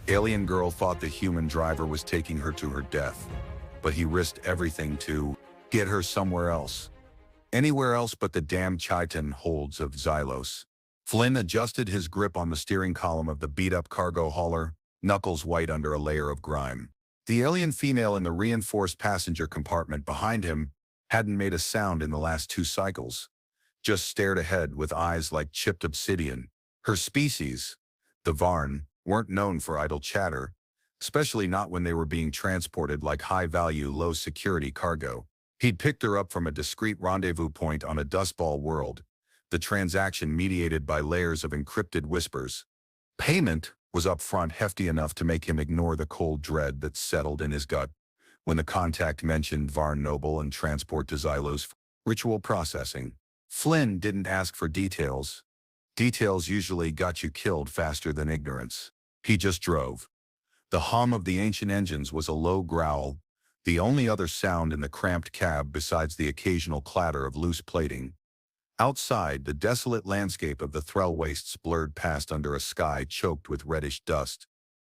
Alien girl thought the human driver was taking her to her death, but he risked everything to get her somewhere else. Anywhere else but the damn chitin holds of Xylos. Flynn adjusted his grip on the steering column of the beat-up cargo hauler, knuckles white under a layer of grime. The alien female in the reinforced passenger compartment behind him hadn't made a sound in the last 2 cycles, just stared ahead with eyes like chipped obsidian. Her species, the Varn, weren't known for idle chatter, especially not when they were being transported like high-value, low-security cargo. He'd picked her up from a discreet rendezvous point on a dustball world, the transaction mediated by layers of encrypted whispers. Payment was up front, hefty enough to make him ignore the cold dread that settled in his gut when the contact mentioned Varn Noble and transport to Xylos. Ritual processing. Flynn didn't ask for details. Details usually got you killed faster than ignorance. He just drove. The hum of the ancient engines was a low growl, the only other sound in the cramped cab besides the occasional clatter of loose plating. Outside, the desolate landscape of the Threll wastes blurred past under a sky choked with reddish dust.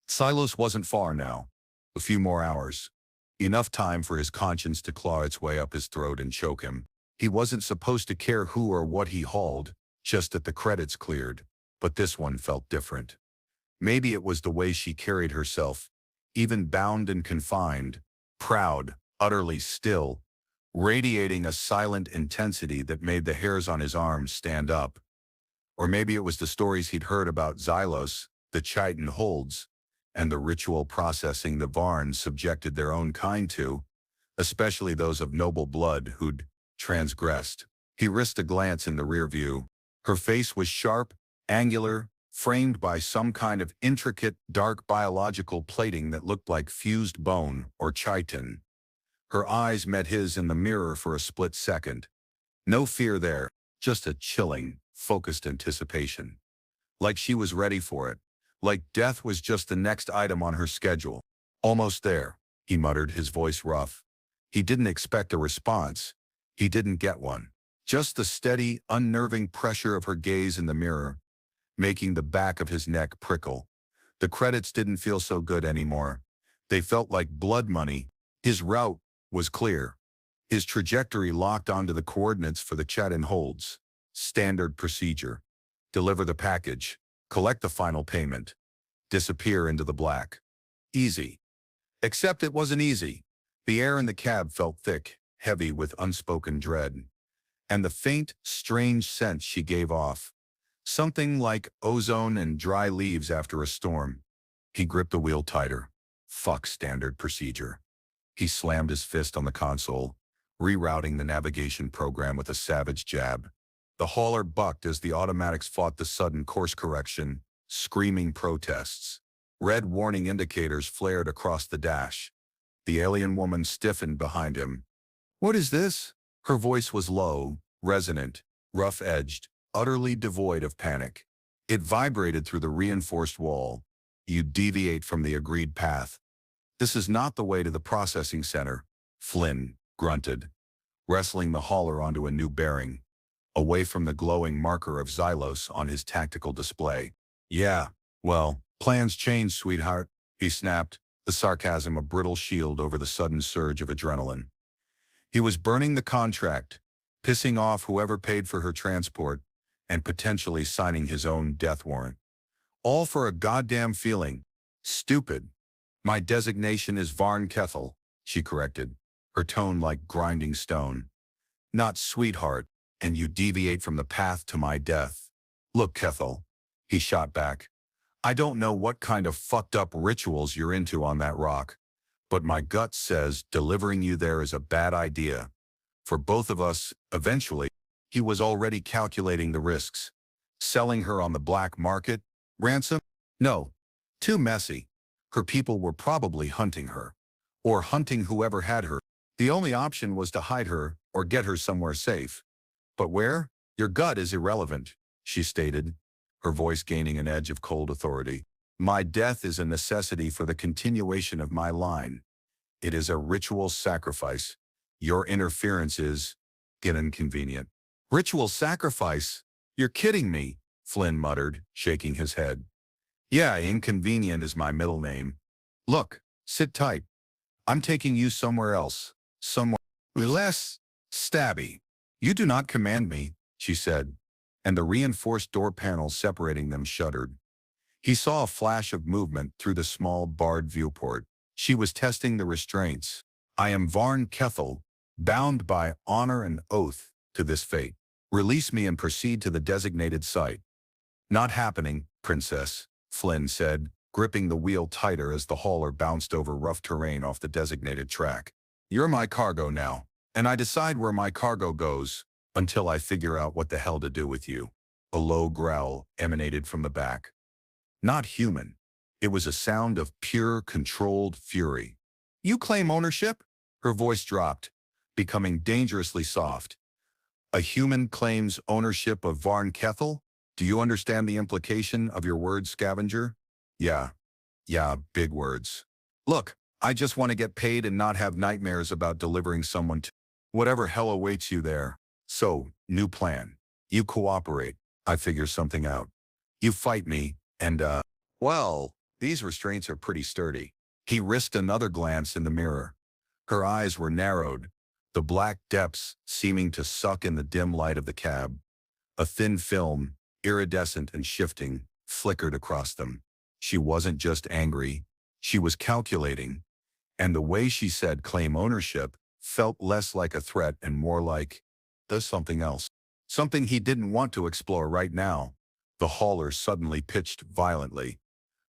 Xylos wasn't far now. A few more hours. Enough time for his conscience to claw its way up his throat and choke him. He wasn't supposed to care who or what he hauled, just that the credits cleared. But this one felt different. Maybe it was the way she carried herself, even bound and confined, proud, utterly still, radiating a silent intensity that made the hairs on his arms stand up. Or maybe it was the stories he'd heard about Xylos, the chitin holds, and the ritual processing the Varn subjected their own kind to, especially those of noble blood who'd transgressed. He risked a glance in the rear view. Her face was sharp, angular, framed by some kind of intricate, dark biological plating that looked like fused bone or chitin. Her eyes met his in the mirror for a split second. No fear there, just a chilling, focused anticipation. Like she was ready for it. Like death was just the next item on her schedule. Almost there, he muttered, his voice rough. He didn't expect a response. He didn't get one. Just the steady, unnerving pressure of her gaze in the mirror, making the back of his neck prickle. The credits didn't feel so good anymore. They felt like blood money. His route was clear. His trajectory locked onto the coordinates for the chitin holds. Standard procedure. Deliver the package. Collect the final payment. Disappear into the black. Easy. Except it wasn't easy. The air in the cab felt thick, heavy with unspoken dread. And the faint, strange scent she gave off. Something like ozone and dry leaves after a storm. He gripped the wheel tighter. Fuck standard procedure. He slammed his fist on the console, rerouting the navigation program with a savage jab. The hauler bucked as the automatics fought the sudden course correction, screaming protests. Red warning indicators flared across the dash. The alien woman stiffened behind him. "What is this?" Her voice was low, resonant, rough-edged, utterly devoid of panic. It vibrated through the reinforced wall. "You deviate from the agreed path. This is not the way to the processing center," Flynn grunted, wrestling the hauler onto a new bearing, away from the glowing marker of Xylos on his tactical display. "Yeah, well, plans change, sweetheart," he snapped, the sarcasm a brittle shield over the sudden surge of adrenaline. He was burning the contract, pissing off whoever paid for her transport, and potentially signing his own death warrant. All for a goddamn feeling. Stupid. "My designation is Varn Kethel," she corrected, her tone like grinding stone. "Not sweetheart, and you deviate from the path to my death." "Look, Kethel," he shot back. "I don't know what kind of fucked up rituals you're into on that rock, but my gut says delivering you there is a bad idea. For both of us, eventually." He was already calculating the risks. Selling her on the black market? Ransom? No. Too messy. Her people were probably hunting her. Or hunting whoever had her. The only option was to hide her or get her somewhere safe. "But where? Your gut is irrelevant," she stated, her voice gaining an edge of cold authority. "My death is a necessity for the continuation of my line. It is a ritual sacrifice. Your interference is inconvenient." "Ritual sacrifice? You're kidding me," Flynn muttered, shaking his head. Yeah, inconvenient is my middle name. Look, sit tight. I'm taking you somewhere else. Somewhere less stabby. You do not command me, she said, and the reinforced door panels separating them shuddered. He saw a flash of movement through the small barred viewport. She was testing the restraints. I am Varn Kethel, bound by honor and oath to this fate. Release me and proceed to the designated site. Not happening, Princess, Flynn said, gripping the wheel tighter as the hauler bounced over rough terrain off the designated track. You're my cargo now, and I decide where my cargo goes until I figure out what the hell to do with you. A low growl emanated from the back. Not human. It was a sound of pure, controlled fury. You claim ownership? Her voice dropped, becoming dangerously soft. A human claims ownership of Varn Kethel? Do you understand the implication of your words, scavenger? Yeah, big words. Look, I just want to get paid and not have nightmares about delivering someone to whatever hell awaits you there. So, new plan. You cooperate. I figure something out. You fight me, and well, these restraints are pretty sturdy. He risked another glance in the mirror. Her eyes were narrowed, the black depths seeming to suck in the dim light of the cab. A thin film, iridescent and shifting, flickered across them. She wasn't just angry, she was calculating, and the way she said claim ownership felt less like a threat and more like, there's something else. Something he didn't want to explore right now. The hauler suddenly pitched violently.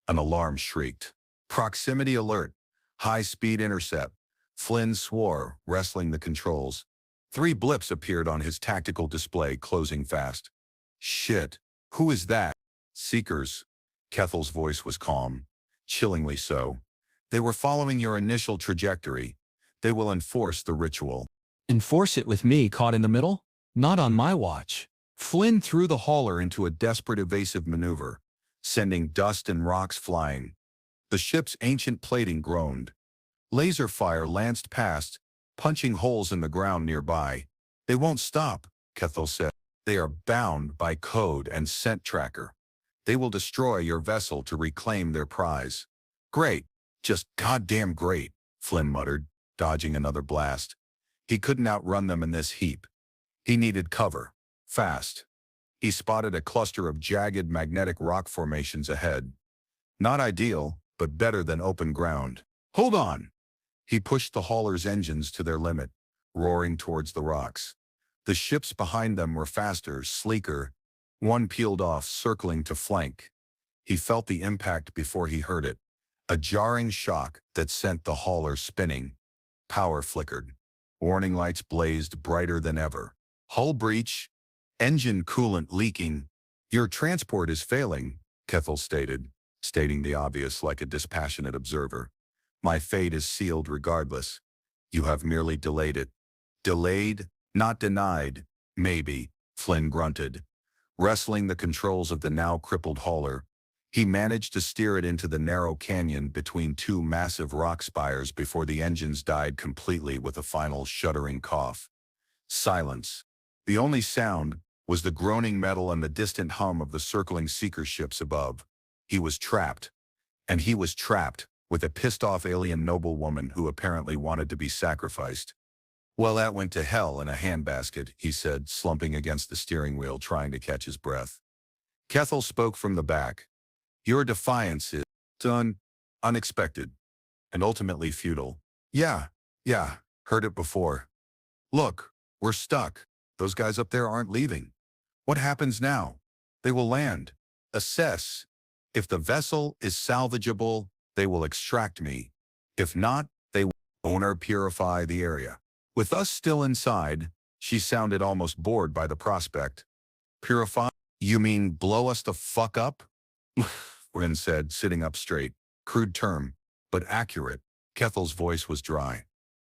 An alarm shrieked. Proximity alert. High-speed intercept. Flynn swore, wrestling the controls. 3 blips appeared on his tactical display, closing fast. Shit. Who is that? Seekers. Kethel's voice was calm. Chillingly so. They were following your initial trajectory. They will enforce the ritual. Enforce it with me caught in the middle? Not on my watch. Flynn threw the hauler into a desperate evasive maneuver, sending dust and rocks flying. The ship's ancient plating groaned. Laser fire lanced past, punching holes in the ground nearby. They won't stop, Kethel said. They are bound by code and scent tracker. They will destroy your vessel to reclaim their prize. Great. Just goddamn great, Flynn muttered, dodging another blast. He couldn't outrun them in this heap. He needed cover. Fast. He spotted a cluster of jagged magnetic rock formations ahead. Not ideal, but better than open ground. Hold on! He pushed the hauler's engines to their limit, roaring towards the rocks. The ships behind them were faster, sleeker. One peeled off, circling to flank. He felt the impact before he heard it. A jarring shock that sent the hauler spinning. Power flickered. Warning lights blazed brighter than ever. Hull breach. Engine coolant leaking. Your transport is failing, Kethel stated, stating the obvious like a dispassionate observer. My fate is sealed regardless. You have merely delayed it. Delayed, not denied. Maybe, Flynn grunted. Wrestling the controls of the now crippled hauler, he managed to steer it into the narrow canyon between 2 massive rock spires before the engines died completely with a final shuddering cough. Silence. The only sound was the groaning metal and the distant hum of the circling seeker ships above. He was trapped. And he was trapped with a pissed-off alien noblewoman who apparently wanted to be sacrificed. Well, that went to hell in a handbasket, he said, slumping against the steering wheel trying to catch his breath. Kethel spoke from the back. Your defiance is unexpected, and ultimately futile. Yeah, heard it before. Look, we're stuck. Those guys up there aren't leaving. What happens now? They will land. Assess. If the vessel is salvageable, they will extract me. If not, they will owner purify the area. With us still inside, she sounded almost bored by the prospect. Purify? You mean blow us the fuck up? Ren said, sitting up straight. Crude term, but accurate. Kethel's voice was dry.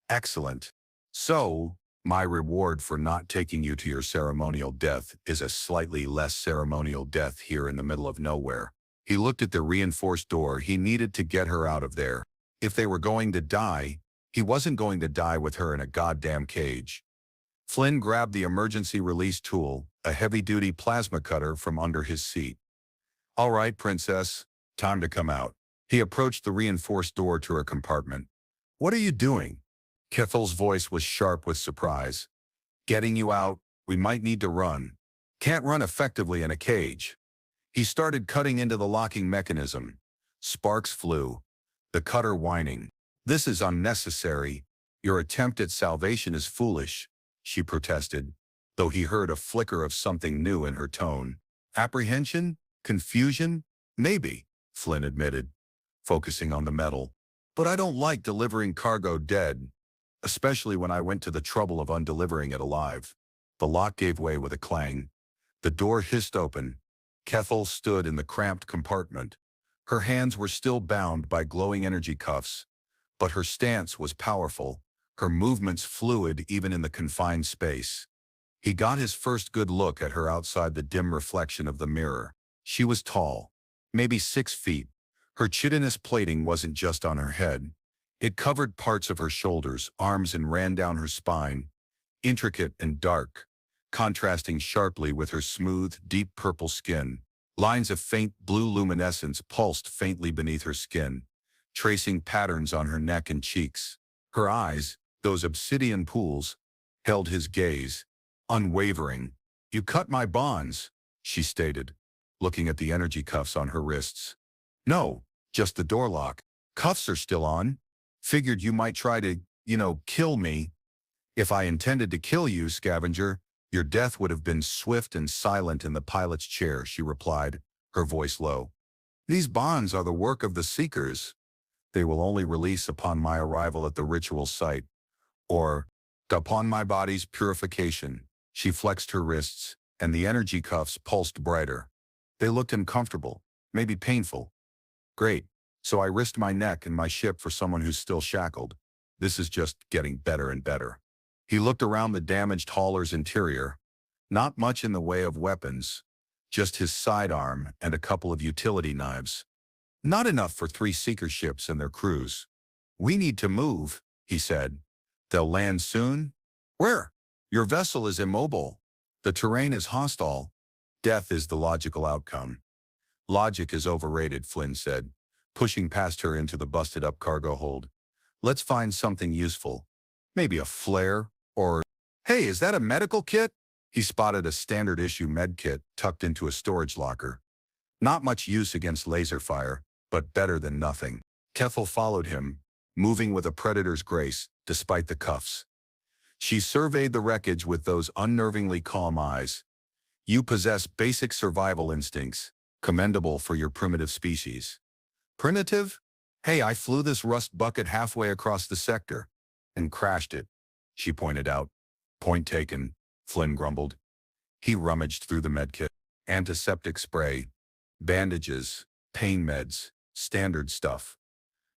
Excellent. So, my reward for not taking you to your ceremonial death is a slightly less ceremonial death here in the middle of nowhere. He looked at the reinforced door. He needed to get her out of there. If they were going to die, he wasn't going to die with her in a goddamn cage. Flynn grabbed the emergency release tool, a heavy-duty plasma cutter, from under his seat. All right, Princess, Time to come out. He approached the reinforced door to her compartment. What are you doing? Kethel's voice was sharp with surprise. Getting you out. We might need to run. Can't run effectively in a cage. He started cutting into the locking mechanism. Sparks flew. The cutter whining. This is unnecessary. Your attempt at salvation is foolish, she protested, though he heard a flicker of something new in her tone. Apprehension? Confusion? Maybe, Flynn admitted, focusing on the metal. But I don't like delivering cargo dead, especially when I went to the trouble of undelivering it alive. The lock gave way with a clang. The door hissed open. Kethel stood in the cramped compartment. Her hands were still bound by glowing energy cuffs, but her stance was powerful, her movements fluid even in the confined space. He got his first good look at her outside the dim reflection of the mirror. She was tall, maybe 6 feet. Her chitinous plating wasn't just on her head. It covered parts of her shoulders, arms, and ran down her spine, intricate and dark, contrasting sharply with her smooth, deep purple skin. Lines of faint blue luminescence pulsed faintly beneath her skin, tracing patterns on her neck and cheeks. Her eyes, those obsidian pools, held his gaze, unwavering. You cut my bonds, she stated, looking at the energy cuffs on her wrists. No, just the door lock. Cuffs are still on. Figured you might try to, kill me. If I intended to kill you, scavenger, your death would have been swift and silent in the pilot's chair, she replied, her voice low. These bonds are the work of the Seekers. They will only release upon my arrival at the ritual site, or upon my body's purification. She flexed her wrists, and the energy cuffs pulsed brighter. They looked uncomfortable, maybe painful. Great, so I risked my neck and my ship for someone who's still shackled. This is just getting better and better. He looked around the damaged hauler's interior. Not much in the way of weapons, just his sidearm and a couple of utility knives. Not enough for 3 Seeker ships and their crews. We need to move, he said. They'll land soon? Where? Your vessel is immobile. The terrain is hostile. Death is the logical outcome. Logic is overrated, Flynn said, pushing past her into the busted-up cargo hold. Let's find something useful. Maybe a flare, or... Hey, is that a medical kit? He spotted a standard-issue med kit tucked into a storage locker. Not much use against laser fire, but better than nothing. Kethel followed him, moving with a predator's grace, despite the cuffs. She surveyed the wreckage with those unnervingly calm eyes. You possess basic survival instincts, commendable for your primitive species. Primitive? Hey, I flew this rust bucket halfway across the sector and crashed it, she pointed out. Point taken, Flynn grumbled. He rummaged through the medkit. Antiseptic spray, bandages, pain meds, standard stuff.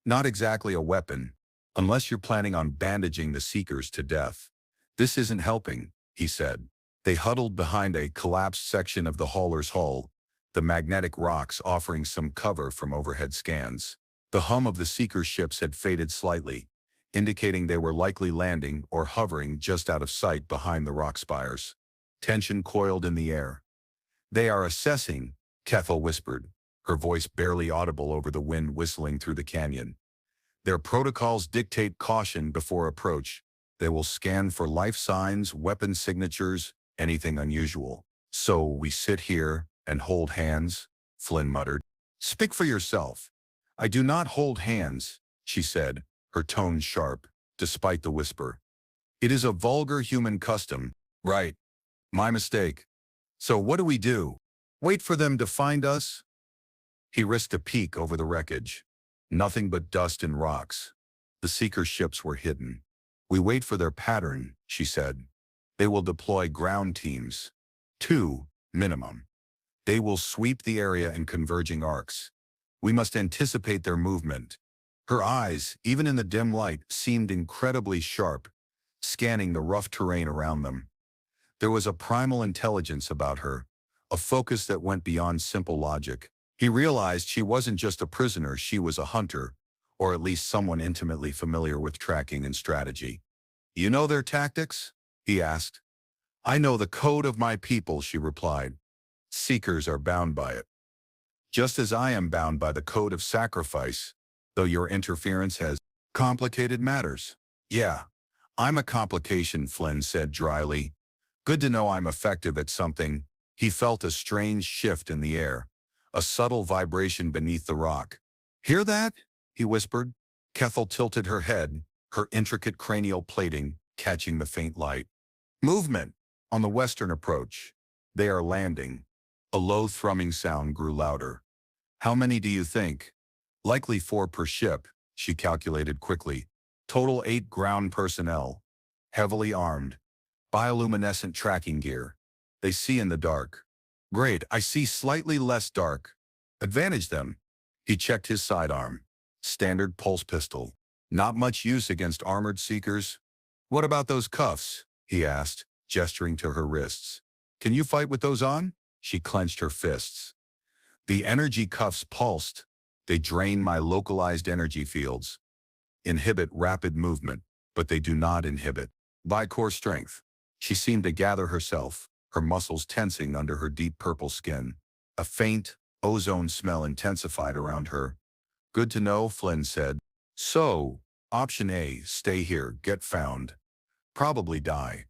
Not exactly a weapon, unless you're planning on bandaging the Seekers to death. This isn't helping, he said. They huddled behind a collapsed section of the hauler's hull, the magnetic rocks offering some cover from overhead scans. The hum of the Seeker ships had faded slightly, indicating they were likely landing or hovering just out of sight behind the rock spires. Tension coiled in the air. They are assessing, Kethel whispered, her voice barely audible over the wind whistling through the canyon. Their protocols dictate caution before approach. They will scan for life signs, weapon signatures, anything unusual. So we sit here and hold hands, Flynn muttered. Speak for yourself. I do not hold hands, she said, her tone sharp, despite the whisper. It is a vulgar human custom. Right. My mistake. So what do we do? Wait for them to find us? He risked a peek over the wreckage. Nothing but dust and rocks. The Seeker ships were hidden. We wait for their pattern, she said. They will deploy ground teams. 2, minimum. They will sweep the area in converging arcs. We must anticipate their movement. Her eyes, even in the dim light, seemed incredibly sharp, scanning the rough terrain around them. There was a primal intelligence about her, a focus that went beyond simple logic. He realized she wasn't just a prisoner, she was a hunter, or at least someone intimately familiar with tracking and strategy. You know their tactics? He asked. I know the code of my people, she replied. Seekers are bound by it. just as I am bound by the code of sacrifice, though your interference has complicated matters. Yeah, I'm a complication, Flynn said dryly. Good to know I'm effective at something. He felt a strange shift in the air, a subtle vibration beneath the rock. Hear that? He whispered. Kethel tilted her head, her intricate cranial plating catching the faint light. Movement! On the western approach. They are landing. A low thrumming sound grew louder. How many do you think? Likely 4 per ship, she calculated quickly. Total 8 ground personnel. Heavily armed. Bioluminescent tracking gear. They see in the dark. Great, I see slightly less dark. Advantage them. He checked his sidearm. Standard pulse pistol. Not much use against armored seekers. What about those cuffs? He asked, gesturing to her wrists. Can you fight with those on? She clenched her fists. The energy cuffs pulsed. They drain my localized energy fields. Inhibit rapid movement, but they do not inhibit by core strength. She seemed to gather herself, her muscles tensing under her deep purple skin. A faint, ozone smell intensified around her. Good to know, Flynn said. So, option A, stay here, get found. Probably die.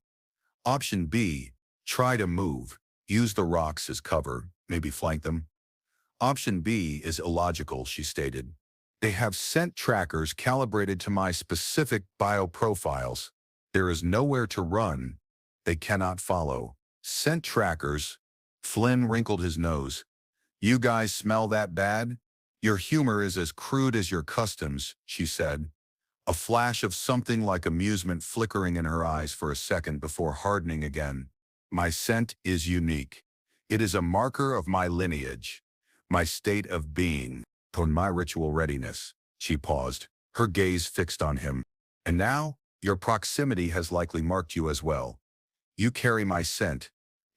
Option B, try to move, use the rocks as cover, maybe flank them. Option B is illogical, she stated. They have scent trackers calibrated to my specific bioprofiles. There is nowhere to run. They cannot follow. Scent trackers? Flynn wrinkled his nose. You guys smell that bad? Your humor is as crude as your customs, she said. A flash of something like amusement flickering in her eyes for a second before hardening again. My scent is unique. It is a marker of my lineage, my state of being, on my ritual readiness. She paused, her gaze fixed on him. And now, your proximity has likely marked you as well. You carry my scent.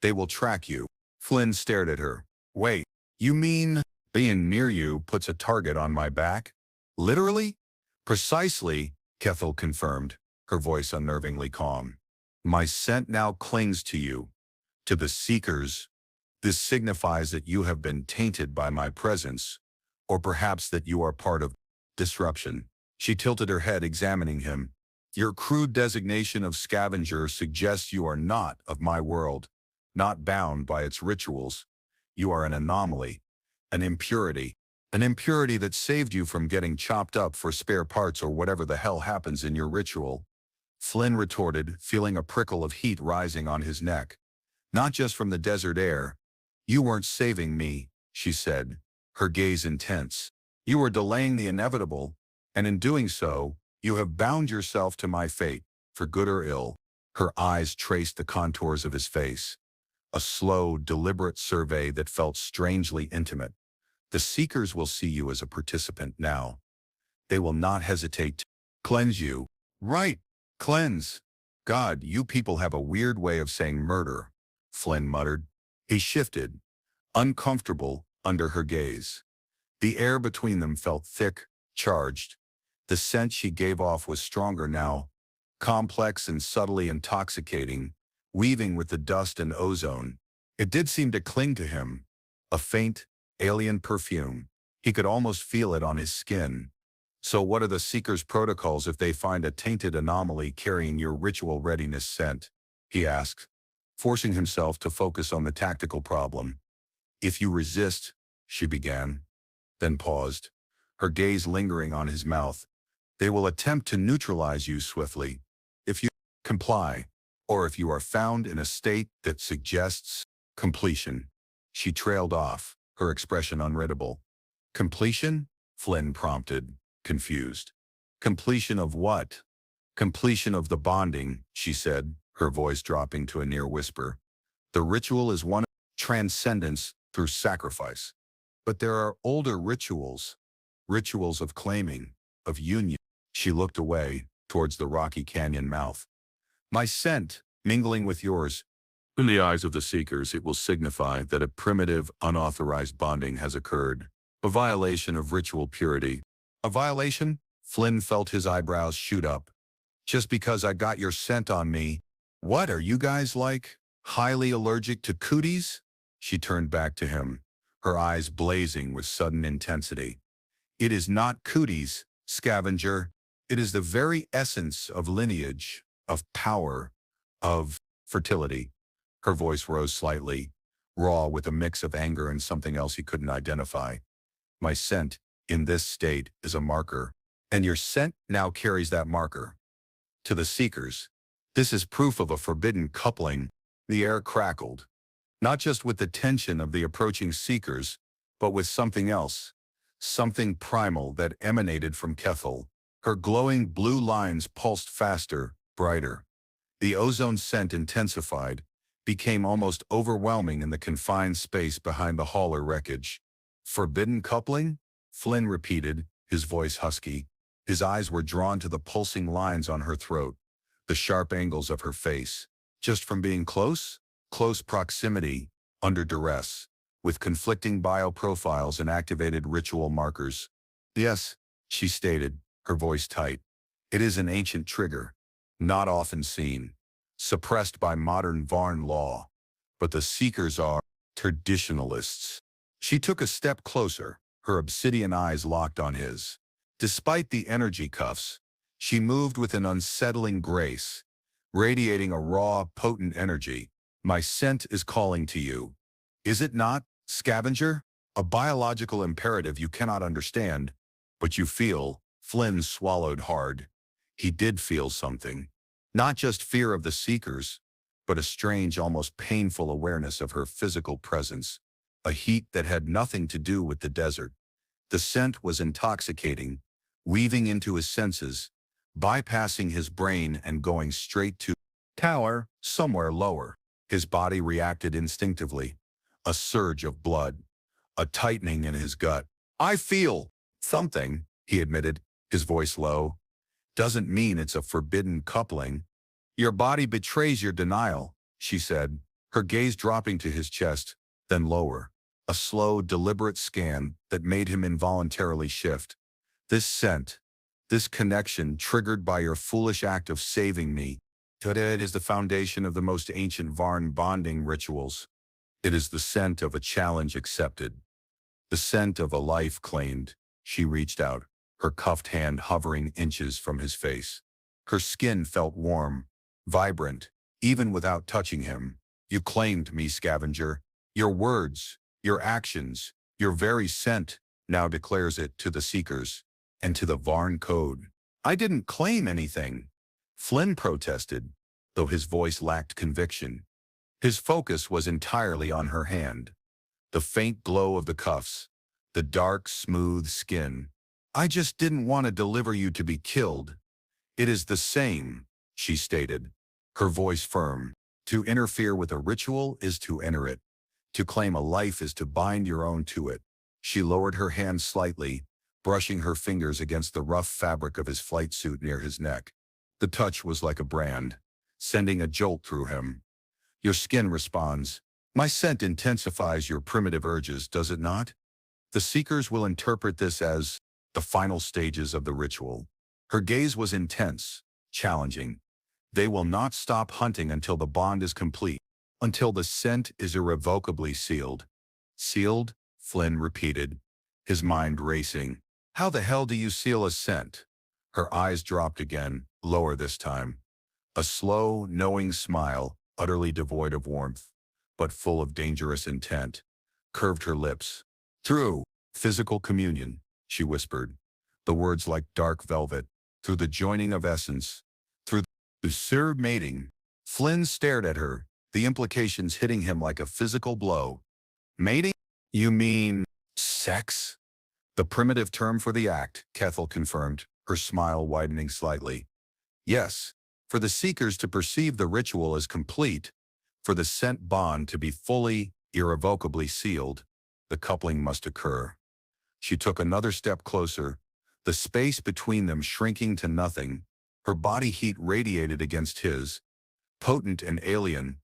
They will track you. Flynn stared at her. Wait, you mean being near you puts a target on my back? Literally? Precisely, Kethel confirmed, her voice unnervingly calm. My scent now clings to you. To the seekers, this signifies that you have been tainted by my presence, or perhaps that you are part of disruption. She tilted her head, examining him. Your crude designation of scavenger suggests you are not of my world, not bound by its rituals. You are an anomaly, an impurity that saved you from getting chopped up for spare parts or whatever the hell happens in your ritual. Flynn retorted, feeling a prickle of heat rising on his neck. Not just from the desert air. You weren't saving me, she said, her gaze intense. You were delaying the inevitable, and in doing so, you have bound yourself to my fate, for good or ill. Her eyes traced the contours of his face. A slow, deliberate survey that felt strangely intimate. The seekers will see you as a participant now. They will not hesitate to cleanse you. Right, cleanse. God, you people have a weird way of saying murder, Flynn muttered. He shifted, uncomfortable, under her gaze. The air between them felt thick, charged. The scent she gave off was stronger now, complex and subtly intoxicating, weaving with the dust and ozone. It did seem to cling to him, a faint, alien perfume. He could almost feel it on his skin. So what are the Seekers' protocols if they find a tainted anomaly carrying your ritual readiness scent? He asked, forcing himself to focus on the tactical problem. If you resist, she began, then paused, her gaze lingering on his mouth. They will attempt to neutralize you swiftly. If you comply, or if you are found in a state that suggests completion. She trailed off, her expression unreadable. Completion? Flynn prompted, confused. Completion of what? Completion of the bonding, she said, her voice dropping to a near whisper. The ritual is one of transcendence through sacrifice. But there are older rituals, rituals of claiming, of union. She looked away, towards the rocky canyon mouth. My scent, mingling with yours. In the eyes of the Seekers, it will signify that a primitive, unauthorized bonding has occurred. A violation of ritual purity. A violation? Flynn felt his eyebrows shoot up. Just because I got your scent on me. What are you guys like? Highly allergic to cooties? She turned back to him, her eyes blazing with sudden intensity. It is not cooties, scavenger. It is the very essence of lineage, of power, of fertility. Her voice rose slightly, raw with a mix of anger and something else he couldn't identify. My scent, in this state, is a marker, and your scent now carries that marker. To the seekers, this is proof of a forbidden coupling. The air crackled, not just with the tension of the approaching seekers, but with something else, something primal that emanated from Kethel. Her glowing blue lines pulsed faster, brighter. The ozone scent intensified, became almost overwhelming in the confined space behind the hauler wreckage. Forbidden coupling? Flynn repeated, his voice husky. His eyes were drawn to the pulsing lines on her throat, the sharp angles of her face. Just from being close? Close proximity, under duress, with conflicting bioprofiles and activated ritual markers. Yes, she stated, her voice tight. It is an ancient trigger, not often seen, suppressed by modern Varn law. But the seekers are traditionalists. She took a step closer, her obsidian eyes locked on his. Despite the energy cuffs, she moved with an unsettling grace, radiating a raw, potent energy. My scent is calling to you. Is it not, scavenger? A biological imperative you cannot understand, but you feel. Flynn swallowed hard. He did feel something. Not just fear of the seekers, but a strange, almost painful awareness of her physical presence, a heat that had nothing to do with the desert. The scent was intoxicating, weaving into his senses, bypassing his brain and going straight to tower, somewhere lower. His body reacted instinctively, a surge of blood, a tightening in his gut. I feel something, he admitted, his voice low. Doesn't mean it's a forbidden coupling. Your body betrays your denial, she said, her gaze dropping to his chest, then lower. A slow, deliberate scan that made him involuntarily shift. This scent, this connection triggered by your foolish act of saving me, it is the foundation of the most ancient Varn bonding rituals. It is the scent of a challenge accepted. The scent of a life claimed. She reached out, her cuffed hand hovering inches from his face. Her skin felt warm, vibrant, even without touching him. You claimed me, scavenger. Your words, your actions, your very scent now declares it to the seekers and to the Varn code. I didn't claim anything, Flynn protested, though his voice lacked conviction. His focus was entirely on her hand, the faint glow of the cuffs, the dark, smooth skin. I just didn't want to deliver you to be killed. It is the same, she stated, her voice firm. To interfere with a ritual is to enter it. To claim a life is to bind your own to it. She lowered her hand slightly, brushing her fingers against the rough fabric of his flight suit near his neck. The touch was like a brand, sending a jolt through him. Your skin responds. My scent intensifies your primitive urges, does it not? The seekers will interpret this as the final stages of the ritual. Her gaze was intense, challenging. They will not stop hunting until the bond is complete, until the scent is irrevocably sealed. Sealed? Flynn repeated, his mind racing. How the hell do you seal a scent? Her eyes dropped again, lower this time. A slow, knowing smile, utterly devoid of warmth, but full of dangerous intent, curved her lips. Through physical communion, she whispered, the words like dark velvet, through the joining of essence, through the sure mating. Flynn stared at her, the implications hitting him like a physical blow. Mating? You mean sex? The primitive term for the act, Kethel confirmed, her smile widening slightly. Yes, for the seekers to perceive the ritual as complete, for the scent bond to be fully, irrevocably sealed, the coupling must occur. She took another step closer, the space between them shrinking to nothing. Her body heat radiated against his, potent and alien,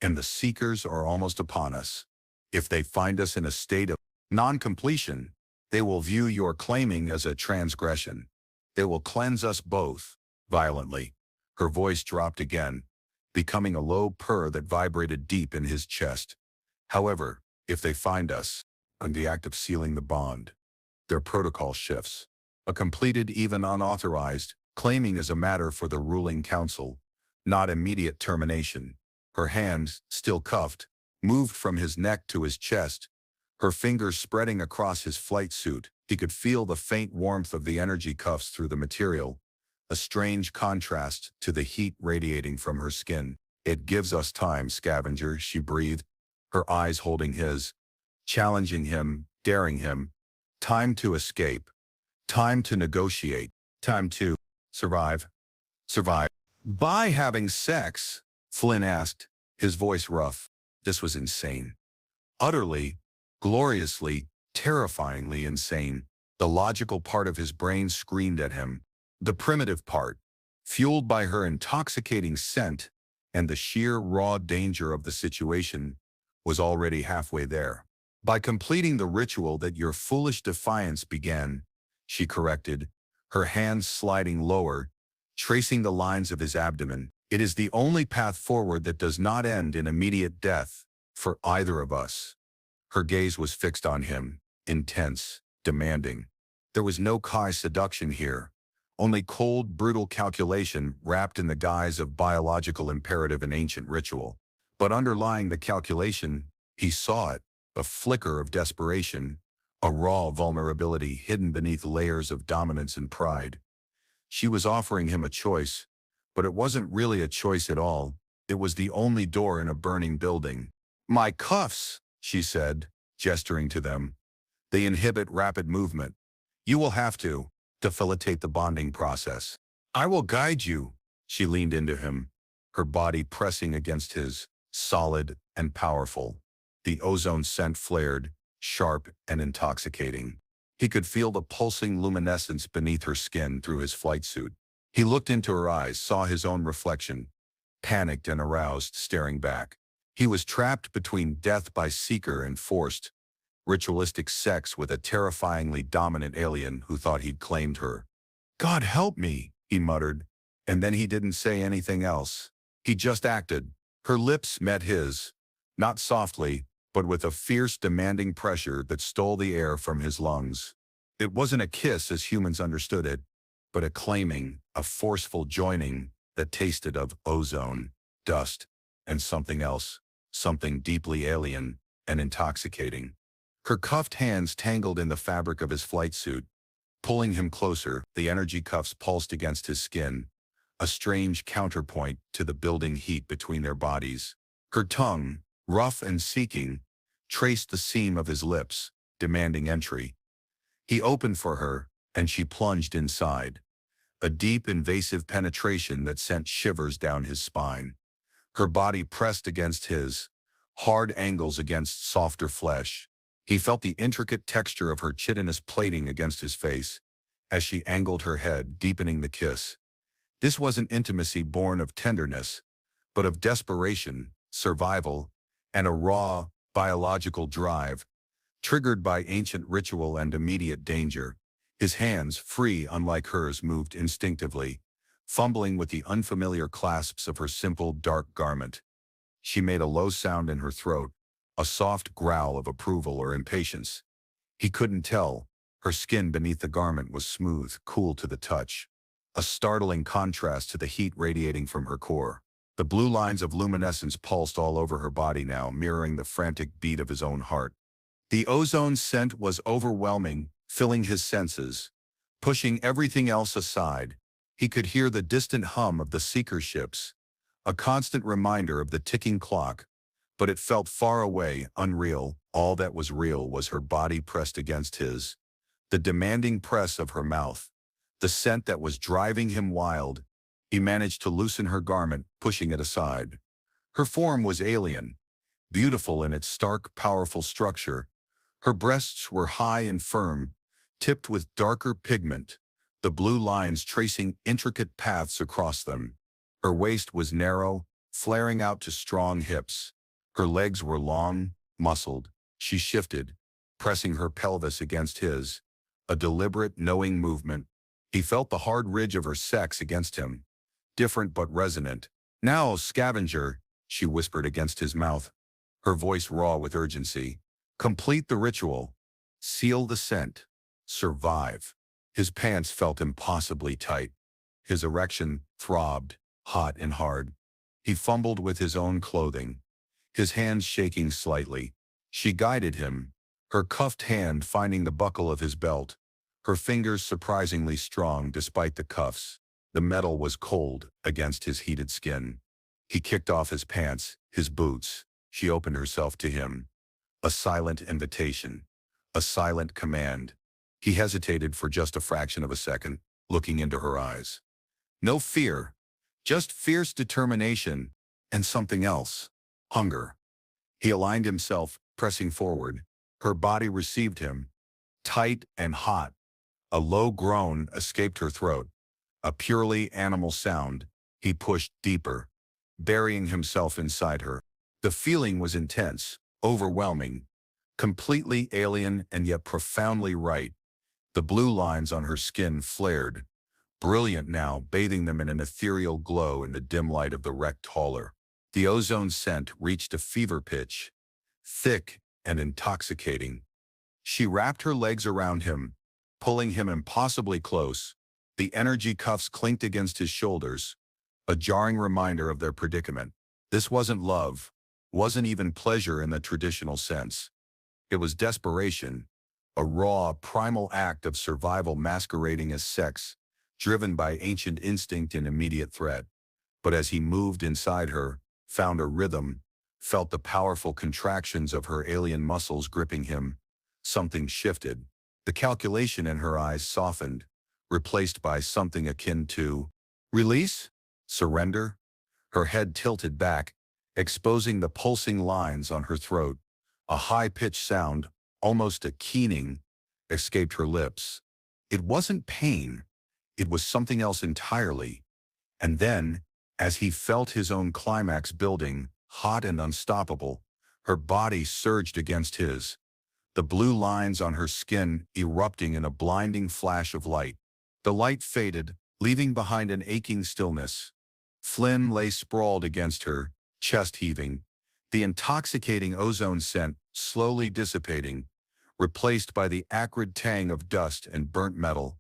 and the seekers are almost upon us. If they find us in a state of non-completion, they will view your claiming as a transgression. They will cleanse us both, violently. Her voice dropped again, becoming a low purr that vibrated deep in his chest. However, if they find us, on the act of sealing the bond. Their protocol shifts. A completed, even unauthorized, claiming as a matter for the ruling council, not immediate termination. Her hands, still cuffed, moved from his neck to his chest, her fingers spreading across his flight suit. He could feel the faint warmth of the energy cuffs through the material, a strange contrast to the heat radiating from her skin. "It gives us time, Scavenger," she breathed, her eyes holding his, challenging him, daring him. Time to escape. Time to negotiate. Time to survive. Survive. "By having sex?" Flynn asked, his voice rough. This was insane. Utterly, gloriously, terrifyingly insane. The logical part of his brain screamed at him. The primitive part, fueled by her intoxicating scent and the sheer raw danger of the situation, was already halfway there. "By completing the ritual that your foolish defiance began," she corrected, her hands sliding lower, tracing the lines of his abdomen. "It is the only path forward that does not end in immediate death, for either of us." Her gaze was fixed on him, intense, demanding. There was no Kai seduction here, only cold, brutal calculation wrapped in the guise of biological imperative and ancient ritual. But underlying the calculation, he saw it, a flicker of desperation, a raw vulnerability hidden beneath layers of dominance and pride. She was offering him a choice, but it wasn't really a choice at all. It was the only door in a burning building. "My cuffs," she said, gesturing to them. "They inhibit rapid movement. You will have to facilitate the bonding process." "I will guide you." She leaned into him, her body pressing against his, solid and powerful. The ozone scent flared, sharp and intoxicating. He could feel the pulsing luminescence beneath her skin through his flight suit. He looked into her eyes, saw his own reflection, panicked and aroused, staring back. He was trapped between death by seeker and forced, ritualistic sex with a terrifyingly dominant alien who thought he'd claimed her. "God help me," he muttered, and then he didn't say anything else. He just acted. Her lips met his, not softly, but with a fierce, demanding pressure that stole the air from his lungs. It wasn't a kiss as humans understood it, but a claiming, a forceful joining that tasted of ozone, dust, and something else, something deeply alien and intoxicating. Her cuffed hands tangled in the fabric of his flight suit, pulling him closer. The energy cuffs pulsed against his skin, a strange counterpoint to the building heat between their bodies. Her tongue, rough and seeking, traced the seam of his lips, demanding entry. He opened for her, and she plunged inside, a deep, invasive penetration that sent shivers down his spine. Her body pressed against his, hard angles against softer flesh. He felt the intricate texture of her chitinous plating against his face as she angled her head, deepening the kiss. This wasn't intimacy born of tenderness, but of desperation, survival, and a raw, biological drive, triggered by ancient ritual and immediate danger. His hands, free unlike hers, moved instinctively, fumbling with the unfamiliar clasps of her simple, dark garment. She made a low sound in her throat, a soft growl of approval or impatience. He couldn't tell. Her skin beneath the garment was smooth, cool to the touch, a startling contrast to the heat radiating from her core. The blue lines of luminescence pulsed all over her body now, mirroring the frantic beat of his own heart. The ozone scent was overwhelming, filling his senses, pushing everything else aside. He could hear the distant hum of the seeker ships, a constant reminder of the ticking clock, but it felt far away, unreal. All that was real was her body pressed against his, the demanding press of her mouth, the scent that was driving him wild. He managed to loosen her garment, pushing it aside. Her form was alien, beautiful in its stark, powerful structure. Her breasts were high and firm, tipped with darker pigment, the blue lines tracing intricate paths across them. Her waist was narrow, flaring out to strong hips. Her legs were long, muscled. She shifted, pressing her pelvis against his, a deliberate, knowing movement. He felt the hard ridge of her sex against him, different but resonant. "Now, Scavenger," she whispered against his mouth, her voice raw with urgency. Complete the ritual. Seal the scent. Survive. His pants felt impossibly tight. His erection throbbed, hot and hard. He fumbled with his own clothing, his hands shaking slightly. She guided him, her cuffed hand finding the buckle of his belt, her fingers surprisingly strong despite the cuffs. The metal was cold against his heated skin. He kicked off his pants, his boots. She opened herself to him. A silent invitation. A silent command. He hesitated for just a fraction of a second, looking into her eyes. No fear, just fierce determination and something else. Hunger. He aligned himself, pressing forward. Her body received him, tight and hot. A low groan escaped her throat. A purely animal sound. He pushed deeper, burying himself inside her. The feeling was intense, overwhelming, completely alien and yet profoundly right. The blue lines on her skin flared, brilliant now, bathing them in an ethereal glow in the dim light of the wrecked hauler. The ozone scent reached a fever pitch, thick and intoxicating. She wrapped her legs around him, pulling him impossibly close. The energy cuffs clinked against his shoulders, a jarring reminder of their predicament. This wasn't love, wasn't even pleasure in the traditional sense. It was desperation, a raw, primal act of survival masquerading as sex, driven by ancient instinct and immediate threat. But as he moved inside her, found a rhythm, felt the powerful contractions of her alien muscles gripping him, something shifted. The calculation in her eyes softened, replaced by something akin to release, surrender. Her head tilted back, exposing the pulsing lines on her throat. A high-pitched sound, almost a keening, escaped her lips. It wasn't pain. It was something else entirely. And then, as he felt his own climax building, hot and unstoppable, her body surged against his, the blue lines on her skin erupting in a blinding flash of light. The light faded, leaving behind an aching stillness. Flynn lay sprawled against her, chest heaving, the intoxicating ozone scent slowly dissipating, replaced by the acrid tang of dust and burnt metal.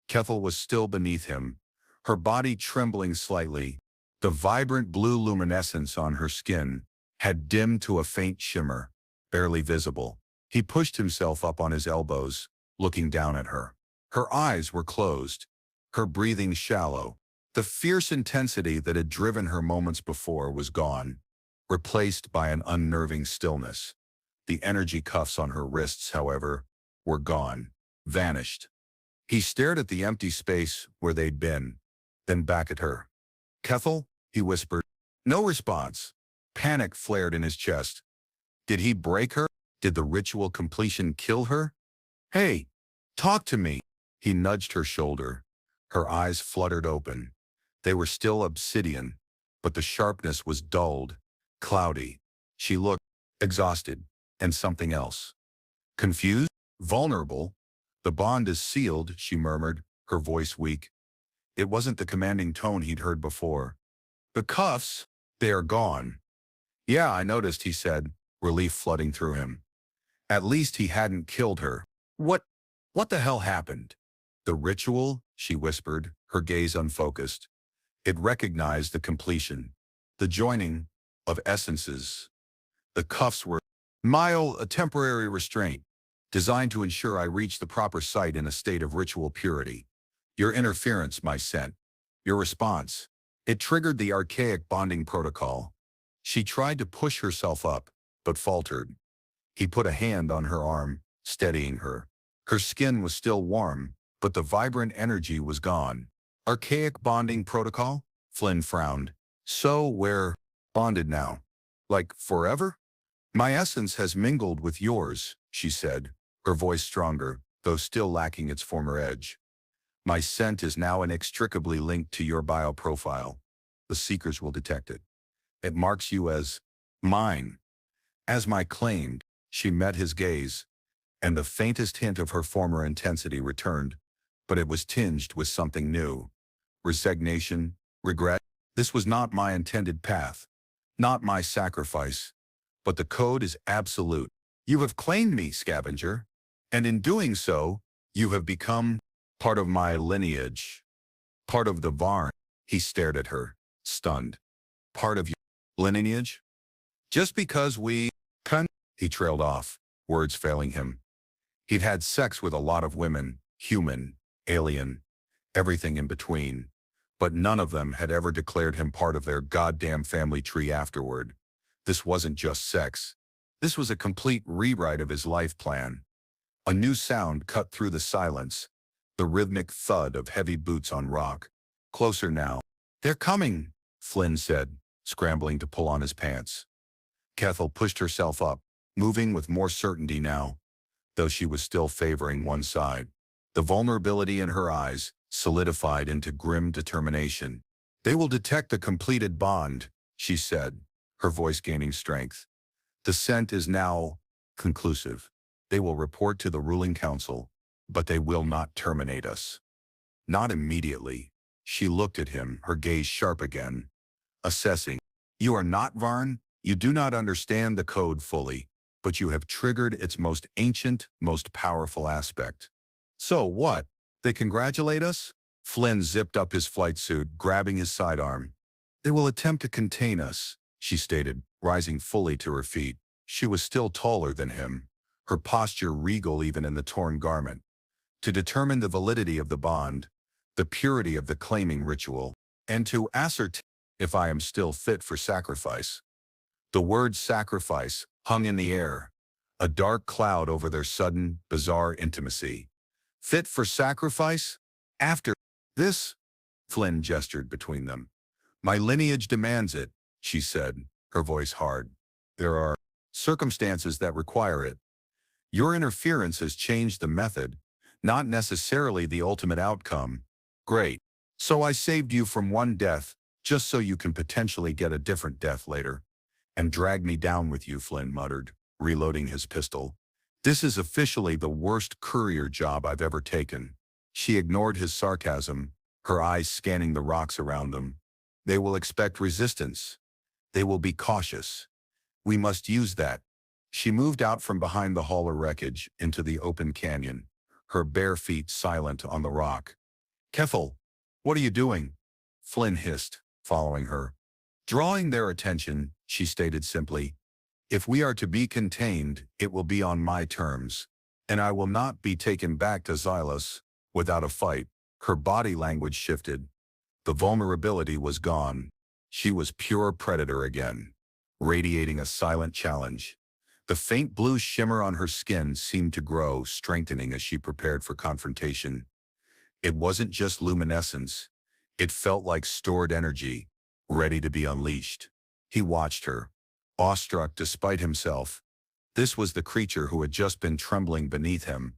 Kethel was still beneath him, her body trembling slightly. The vibrant blue luminescence on her skin had dimmed to a faint shimmer, barely visible. He pushed himself up on his elbows, looking down at her. Her eyes were closed, her breathing shallow. The fierce intensity that had driven her moments before was gone, replaced by an unnerving stillness. The energy cuffs on her wrists, however, were gone, vanished. He stared at the empty space where they'd been, then back at her. "Kethel?" he whispered. No response. Panic flared in his chest. Did he break her? Did the ritual completion kill her? "Hey, talk to me." He nudged her shoulder. Her eyes fluttered open. They were still obsidian, but the sharpness was dulled, cloudy. She looked exhausted, and something else. Confused? Vulnerable? "The bond is sealed," she murmured, her voice weak. It wasn't the commanding tone he'd heard before. "The cuffs? They are gone." "Yeah, I noticed," he said, relief flooding through him. At least he hadn't killed her. What the hell happened?" "The ritual," she whispered, her gaze unfocused. It recognized the completion, the joining of essences. The cuffs were a temporary restraint, designed to ensure I reach the proper site in a state of ritual purity. Your interference, my scent. Your response. It triggered the archaic bonding protocol. She tried to push herself up, but faltered. He put a hand on her arm, steadying her. Her skin was still warm, but the vibrant energy was gone. "Archaic bonding protocol?" Flynn frowned. "So we're bonded now? Like forever?" "My essence has mingled with yours," she said, her voice stronger, though still lacking its former edge. "My scent is now inextricably linked to your bioprofile. The Seekers will detect it. It marks you as mine, as my claim." She met his gaze, and the faintest hint of her former intensity returned, but it was tinged with something new. Resignation, regret. This was not my intended path, not my sacrifice, but the code is absolute. You have claimed me, scavenger, and in doing so, you have become part of my lineage, part of the Varn. He stared at her, stunned. Part of your lineage? Just because we cunt, he trailed off, words failing him. He'd had sex with a lot of women, human, alien, everything in between, but none of them had ever declared him part of their goddamn family tree afterward. This wasn't just sex. This was a complete rewrite of his life plan. A new sound cut through the silence, the rhythmic thud of heavy boots on rock. Closer now. They're coming, Flynn said, scrambling to pull on his pants. Kethel pushed herself up, moving with more certainty now, though she was still favoring one side. The vulnerability in her eyes solidified into grim determination. They will detect the completed bond, she said, her voice gaining strength. The scent is now conclusive. They will report to the ruling council, but they will not terminate us. Not immediately. She looked at him, her gaze sharp again, assessing. You are not Varn. You do not understand the code fully, but you have triggered its most ancient, most powerful aspect. So what? They congratulate us? Flynn zipped up his flight suit, grabbing his sidearm. They will attempt to contain us, she stated, rising fully to her feet. She was still taller than him, her posture regal even in the torn garment. To determine the validity of the bond, the purity of the claiming ritual, and to ascertain if I am still fit for sacrifice. The word sacrifice hung in the air, a dark cloud over their sudden, bizarre intimacy. Fit for sacrifice? After this? Flynn gestured between them. My lineage demands it, she said, her voice hard. There are circumstances that require it. Your interference has changed the method, not necessarily the ultimate outcome. Great. So I saved you from one death, just so you can potentially get a different death later. And drag me down with you, Flynn muttered, reloading his pistol. This is officially the worst courier job I've ever taken. She ignored his sarcasm, her eyes scanning the rocks around them. They will expect resistance. They will be cautious. We must use that. She moved out from behind the hauler wreckage into the open canyon, her bare feet silent on the rock. Kethel, what are you doing? Flynn hissed, following her. Drawing their attention, she stated simply, if we are to be contained, it will be on my terms, and I will not be taken back to Xylos without a fight. Her body language shifted. The vulnerability was gone. She was pure predator again, radiating a silent challenge. The faint blue shimmer on her skin seemed to grow, strengthening as she prepared for confrontation. It wasn't just luminescence. It felt like stored energy, ready to be unleashed. He watched her, awestruck despite himself. This was the creature who had just been trembling beneath him,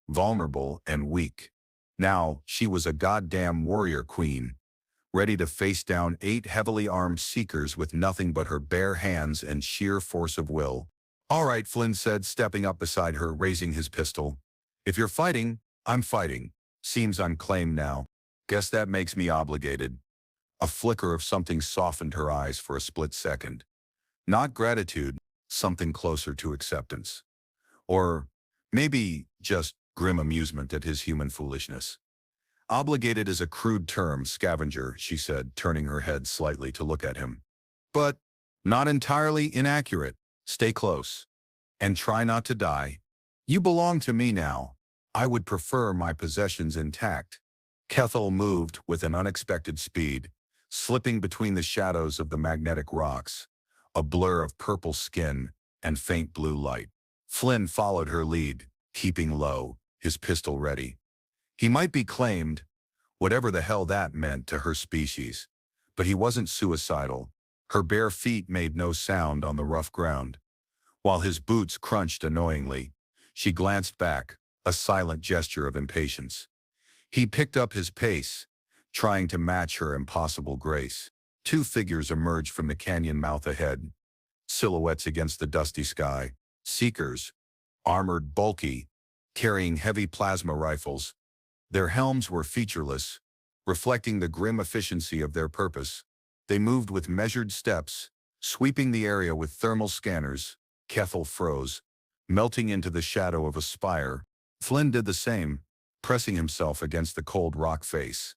vulnerable and weak. Now, she was a goddamn warrior queen, ready to face down 8 heavily armed seekers with nothing but her bare hands and sheer force of will. All right, Flynn said, stepping up beside her, raising his pistol. If you're fighting, I'm fighting. Seems unclaimed now. Guess that makes me obligated. A flicker of something softened her eyes for a split second. Not gratitude, something closer to acceptance. Or maybe just grim amusement at his human foolishness. Obligated is a crude term, scavenger, she said, turning her head slightly to look at him. But not entirely inaccurate. Stay close. And try not to die. You belong to me now. I would prefer my possessions intact. Kethel moved with an unexpected speed, slipping between the shadows of the magnetic rocks, a blur of purple skin and faint blue light. Flynn followed her lead, keeping low, his pistol ready. He might be claimed, whatever the hell that meant to her species, but he wasn't suicidal. Her bare feet made no sound on the rough ground. While his boots crunched annoyingly, she glanced back, a silent gesture of impatience. He picked up his pace, trying to match her impossible grace. 2 figures emerged from the canyon mouth ahead, silhouettes against the dusty sky. Seekers, armored, bulky, carrying heavy plasma rifles. Their helms were featureless, reflecting the grim efficiency of their purpose. They moved with measured steps, sweeping the area with thermal scanners. Kethel froze, melting into the shadow of a spire. Flynn did the same, pressing himself against the cold rock face.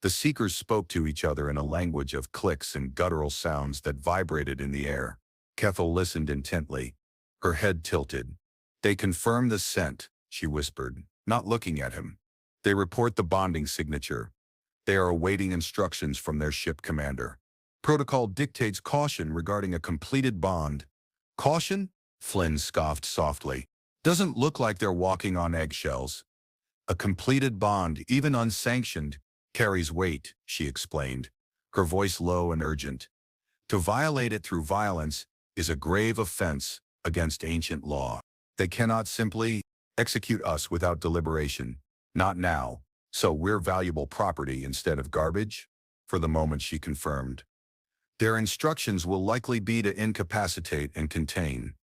The seekers spoke to each other in a language of clicks and guttural sounds that vibrated in the air. Kethel listened intently, her head tilted. "They confirm the scent," she whispered, not looking at him. "They report the bonding signature. They are awaiting instructions from their ship commander. Protocol dictates caution regarding a completed bond." "Caution?" Flynn scoffed softly. "Doesn't look like they're walking on eggshells." "A completed bond, even unsanctioned, carries weight," she explained, her voice low and urgent. "To violate it through violence is a grave offense against ancient law. They cannot simply execute us without deliberation. Not now. So we're valuable property instead of garbage?" For the moment, she confirmed. "Their instructions will likely be to incapacitate and contain,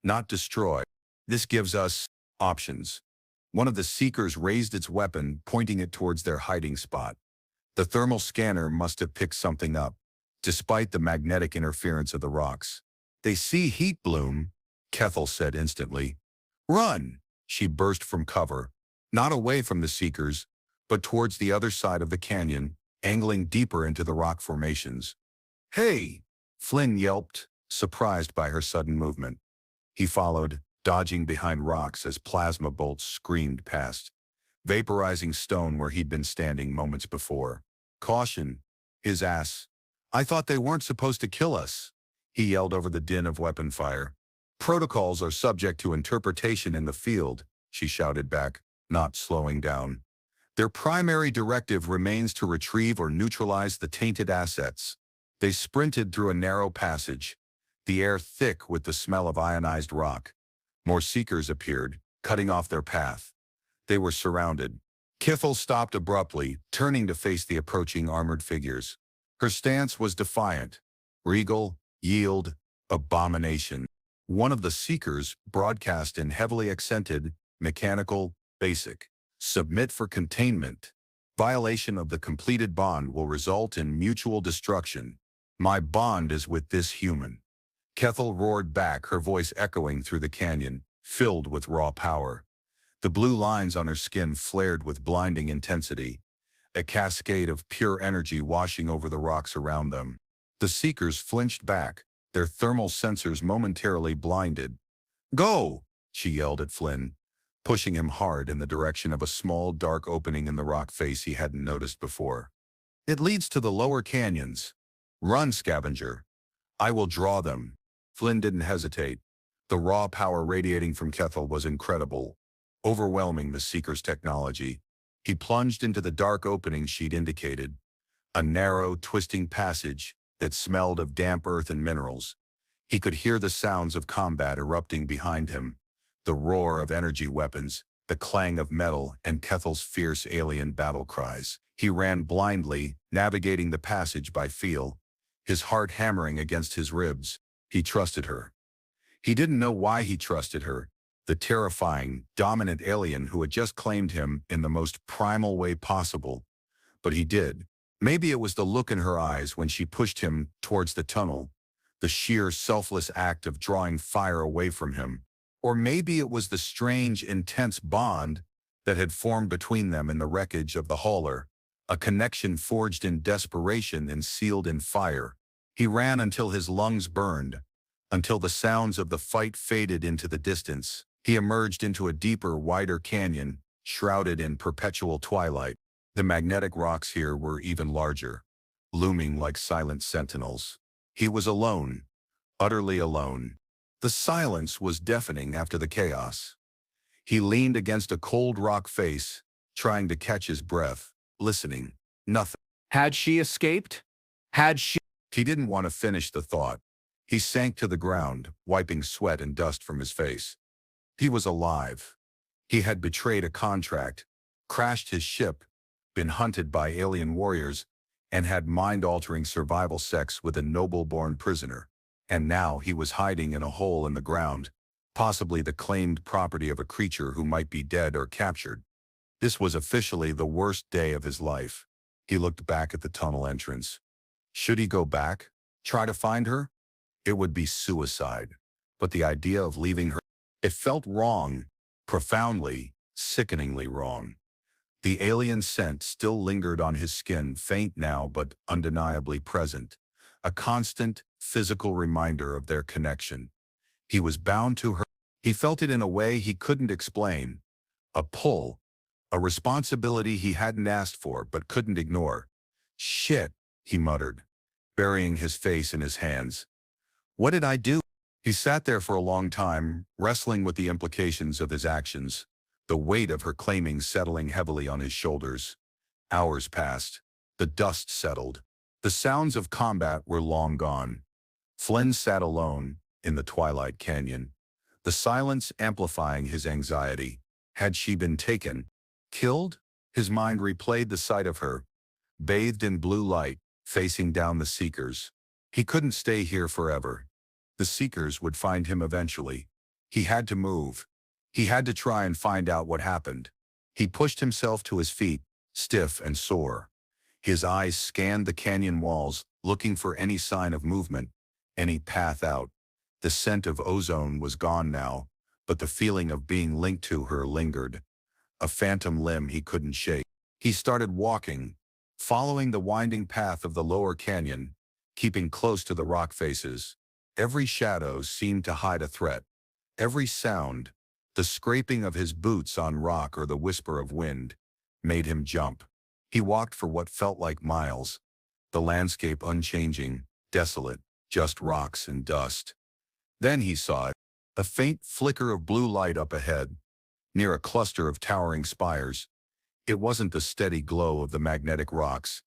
not destroy. This gives us options." One of the seekers raised its weapon, pointing it towards their hiding spot. The thermal scanner must have picked something up, despite the magnetic interference of the rocks. "They see heat bloom," Kethel said instantly. "Run!" She burst from cover, not away from the seekers, but towards the other side of the canyon, angling deeper into the rock formations. "Hey!" Flynn yelped, surprised by her sudden movement. He followed, dodging behind rocks as plasma bolts screamed past, vaporizing stone where he'd been standing moments before. "Caution!" His ass. "I thought they weren't supposed to kill us," he yelled over the din of weapon fire. "Protocols are subject to interpretation in the field," she shouted back, not slowing down. "Their primary directive remains to retrieve or neutralize the tainted assets." They sprinted through a narrow passage, the air thick with the smell of ionized rock. More seekers appeared, cutting off their path. They were surrounded. Kithel stopped abruptly, turning to face the approaching armored figures. Her stance was defiant. Regal, yield, abomination. One of the seekers broadcast in heavily accented, mechanical, basic. "Submit for containment. Violation of the completed bond will result in mutual destruction. My bond is with this human." Kethel roared back, her voice echoing through the canyon, filled with raw power. The blue lines on her skin flared with blinding intensity, a cascade of pure energy washing over the rocks around them. The seekers flinched back, their thermal sensors momentarily blinded. "Go!" she yelled at Flynn, pushing him hard in the direction of a small, dark opening in the rock face he hadn't noticed before. "It leads to the lower canyons. Run, scavenger. I will draw them." Flynn didn't hesitate. The raw power radiating from Kethel was incredible, overwhelming the seeker's technology. He plunged into the dark opening she'd indicated, a narrow, twisting passage that smelled of damp earth and minerals. He could hear the sounds of combat erupting behind him, the roar of energy weapons, the clang of metal, and Kethel's fierce alien battle cries. He ran blindly, navigating the passage by feel, his heart hammering against his ribs. He trusted her. He didn't know why he trusted her, the terrifying, dominant alien who had just claimed him in the most primal way possible. But he did. Maybe it was the look in her eyes when she pushed him towards the tunnel, the sheer, selfless act of drawing fire away from him. Or maybe it was the strange, intense bond that had formed between them in the wreckage of the hauler, a connection forged in desperation and sealed in fire. He ran until his lungs burned, until the sounds of the fight faded into the distance. He emerged into a deeper, wider canyon, shrouded in perpetual twilight. The magnetic rocks here were even larger, looming like silent sentinels. He was alone, utterly alone. The silence was deafening after the chaos. He leaned against a cold rock face, trying to catch his breath, listening. Nothing. Had she escaped? Had she? He didn't want to finish the thought. He sank to the ground, wiping sweat and dust from his face. He was alive. He had betrayed a contract, crashed his ship, been hunted by alien warriors, and had mind-altering survival sex with a noble-born prisoner. And now he was hiding in a hole in the ground, possibly the claimed property of a creature who might be dead or captured. This was officially the worst day of his life. He looked back at the tunnel entrance. Should he go back? Try to find her? It would be suicide. But the idea of leaving her It felt wrong, profoundly, sickeningly wrong. The alien scent still lingered on his skin, faint now but undeniably present, a constant, physical reminder of their connection. He was bound to her. He felt it in a way he couldn't explain. A pull, a responsibility he hadn't asked for but couldn't ignore. "Shit," he muttered, burying his face in his hands. "What did I do?" He sat there for a long time, wrestling with the implications of his actions, the weight of her claiming settling heavily on his shoulders. Hours passed. The dust settled. The sounds of combat were long gone. Flynn sat alone in the twilight canyon, the silence amplifying his anxiety. Had she been taken? Killed? His mind replayed the sight of her, bathed in blue light, facing down the Seekers. He couldn't stay here forever. The Seekers would find him eventually. He had to move. He had to try and find out what happened. He pushed himself to his feet, stiff and sore. His eyes scanned the canyon walls, looking for any sign of movement, any path out. The scent of ozone was gone now, but the feeling of being linked to her lingered. A phantom limb he couldn't shake. He started walking, following the winding path of the lower canyon, keeping close to the rock faces. Every shadow seemed to hide a threat. Every sound, the scraping of his boots on rock or the whisper of wind, made him jump. He walked for what felt like miles, the landscape unchanging, desolate, just rocks and dust. Then he saw it, a faint flicker of blue light up ahead, near a cluster of towering spires. It wasn't the steady glow of the magnetic rocks.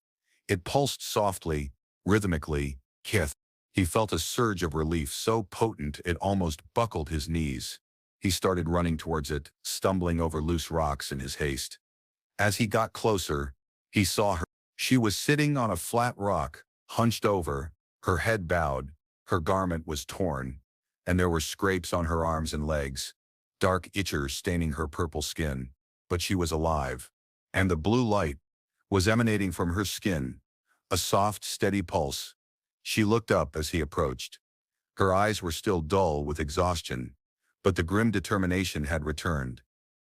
It pulsed softly, rhythmically, kith. He felt a surge of relief so potent it almost buckled his knees. He started running towards it, stumbling over loose rocks in his haste. As he got closer, he saw her. She was sitting on a flat rock, hunched over, her head bowed. Her garment was torn, and there were scrapes on her arms and legs, dark itchers staining her purple skin. But she was alive, and the blue light was emanating from her skin, a soft, steady pulse. She looked up as he approached. Her eyes were still dull with exhaustion, but the grim determination had returned.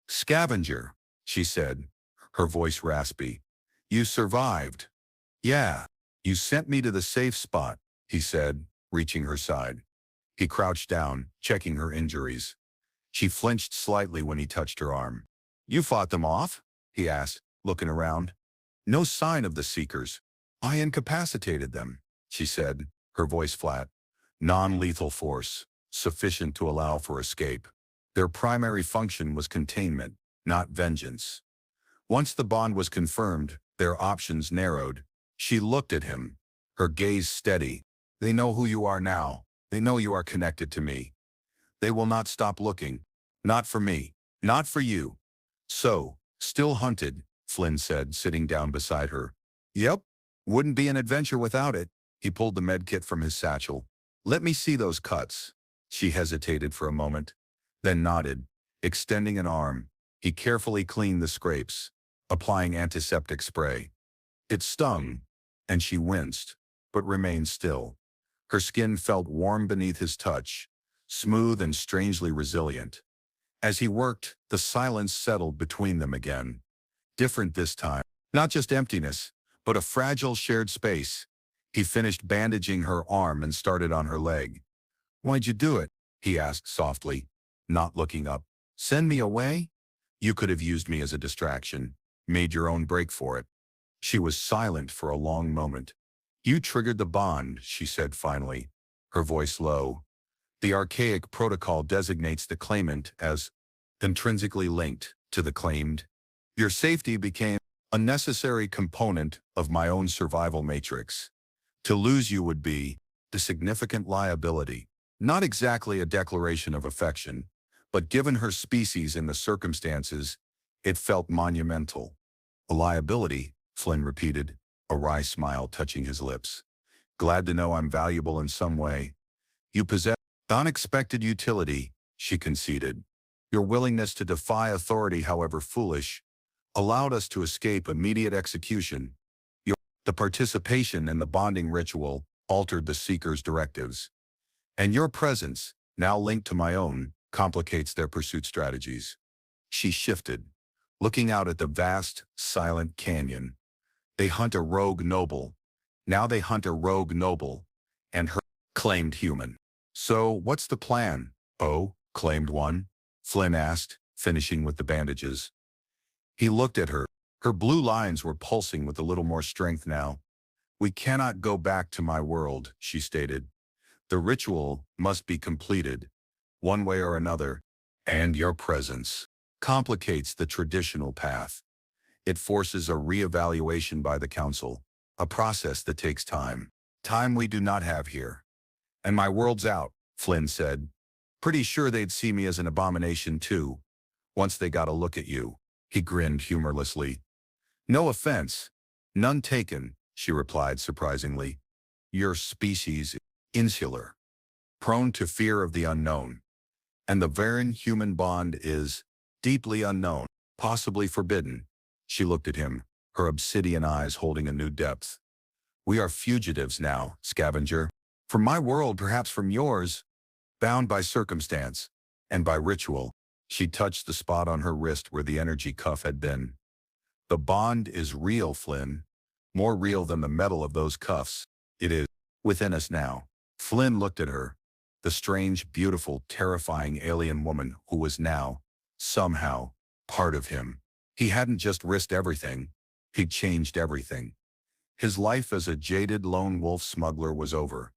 "Scavenger," she said, her voice raspy. "You survived." "Yeah. You sent me to the safe spot," he said, reaching her side. He crouched down, checking her injuries. She flinched slightly when he touched her arm. "You fought them off?" he asked, looking around. "No sign of the Seekers. I incapacitated them," she said, her voice flat. "Non-lethal force, sufficient to allow for escape. Their primary function was containment, not vengeance." Once the bond was confirmed, their options narrowed. She looked at him, her gaze steady. "They know who you are now. They know you are connected to me. They will not stop looking. Not for me. Not for you." "So, still hunted," Flynn said, sitting down beside her. "Yep. Wouldn't be an adventure without it." He pulled the medkit from his satchel. "Let me see those cuts." She hesitated for a moment, then nodded, extending an arm. He carefully cleaned the scrapes, applying antiseptic spray. It stung, and she winced, but remained still. Her skin felt warm beneath his touch, smooth and strangely resilient. As he worked, the silence settled between them again. Different this time. Not just emptiness, but a fragile shared space. He finished bandaging her arm and started on her leg. "Why'd you do it?" he asked softly, not looking up. "Send me away? You could have used me as a distraction, made your own break for it." She was silent for a long moment. "You triggered the bond," she said finally, her voice low. "The archaic protocol designates the claimant as intrinsically linked to the claimed. Your safety became a necessary component of my own survival matrix. To lose you would be a significant liability. Not exactly a declaration of affection, but given her species and the circumstances, it felt monumental." "A liability," Flynn repeated, a wry smile touching his lips. "Glad to know I'm valuable in some way." "You possess unexpected utility," she conceded. "Your willingness to defy authority, however foolish, allowed us to escape immediate execution. The participation in the bonding ritual altered the Seeker's directives. And your presence, now linked to my own, complicates their pursuit strategies. She shifted, looking out at the vast, silent canyon. They hunt a rogue noble. Now they hunt a rogue noble, and her claimed human. So, what's the plan? Oh, claimed one, Flynn asked, finishing with the bandages. He looked at her. Her blue lines were pulsing with a little more strength now. We cannot go back to my world, she stated. The ritual must be completed, one way or another, and your presence complicates the traditional path. It forces a reevaluation by the council, a process that takes time. Time we do not have here. And my world's out, Flynn said. Pretty sure they'd see me as an abomination too, once they got a look at you. He grinned humorlessly. No offense. None taken, she replied surprisingly. Your species is insular, prone to fear of the unknown. And the Varen-human bond is deeply unknown, possibly forbidden. She looked at him, her obsidian eyes holding a new depth. We are fugitives now, scavenger. From my world, perhaps from yours, bound by circumstance and by ritual. She touched the spot on her wrist where the energy cuff had been. The bond is real, Flynn. More real than the metal of those cuffs. It is within us now. Flynn looked at her, the strange, beautiful, terrifying alien woman who was now, somehow, part of him. He hadn't just risked everything. He'd changed everything. His life as a jaded lone wolf smuggler was over.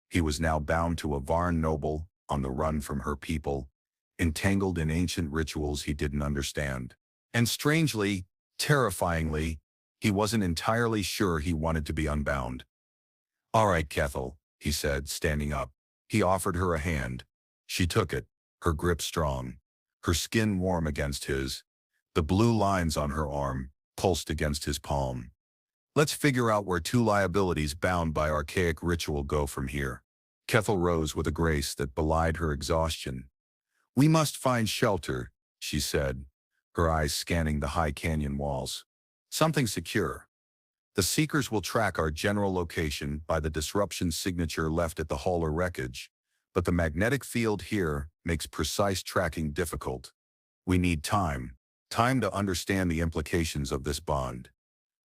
He was now bound to a Varn noble, on the run from her people, entangled in ancient rituals he didn't understand. And strangely, terrifyingly, he wasn't entirely sure he wanted to be unbound. All right, Kethel, he said, standing up. He offered her a hand. She took it, her grip strong, her skin warm against his. The blue lines on her arm pulsed against his palm. Let's figure out where two liabilities bound by archaic ritual go from here. Kethel rose with a grace that belied her exhaustion. We must find shelter, she said, her eyes scanning the high canyon walls. Something secure. The Seekers will track our general location by the disruption signature left at the hull or wreckage, but the magnetic field here makes precise tracking difficult. We need time. Time to understand the implications of this bond.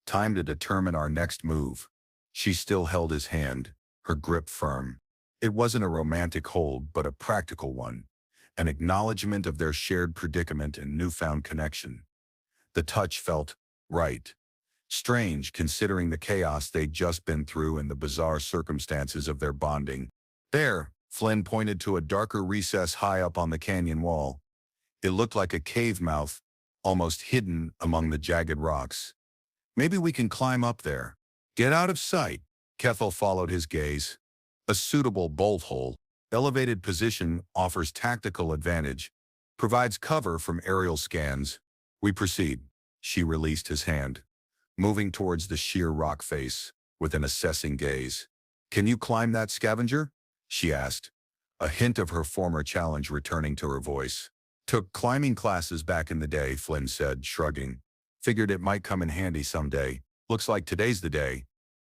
Time to determine our next move. She still held his hand, her grip firm. It wasn't a romantic hold, but a practical one, an acknowledgement of their shared predicament and newfound connection. The touch felt right. Strange, considering the chaos they'd just been through and the bizarre circumstances of their bonding. There, Flynn pointed to a darker recess high up on the canyon wall. It looked like a cave mouth, almost hidden among the jagged rocks. Maybe we can climb up there. Get out of sight. Kethel followed his gaze. A suitable bolt hole, elevated position offers tactical advantage, provides cover from aerial scans. We proceed. She released his hand, moving towards the sheer rock face with an assessing gaze. Can you climb that, scavenger? She asked, a hint of her former challenge returning to her voice. Took climbing classes back in the day, Flynn said, shrugging. Figured it might come in handy someday. Looks like today's the day.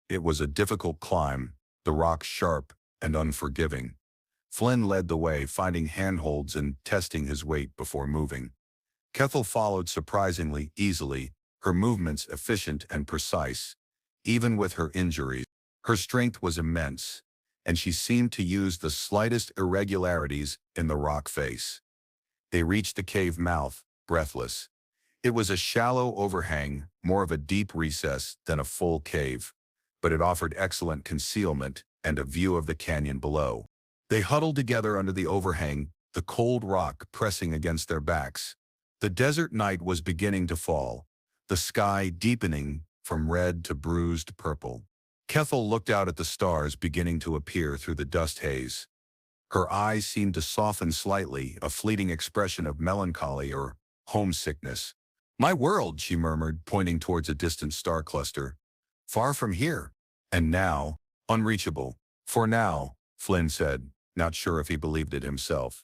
It was a difficult climb, the rocks sharp and unforgiving. Flynn led the way, finding handholds and testing his weight before moving. Kethel followed surprisingly easily, her movements efficient and precise. Even with her injuries, her strength was immense, and she seemed to use the slightest irregularities in the rock face. They reached the cave mouth, breathless. It was a shallow overhang, more of a deep recess than a full cave, but it offered excellent concealment and a view of the canyon below. They huddled together under the overhang, the cold rock pressing against their backs. The desert night was beginning to fall, the sky deepening from red to bruised purple. Kethel looked out at the stars beginning to appear through the dust haze. Her eyes seemed to soften slightly, a fleeting expression of melancholy or homesickness. My world, she murmured, pointing towards a distant star cluster. Far from here. And now, unreachable. For now, Flynn said, not sure if he believed it himself.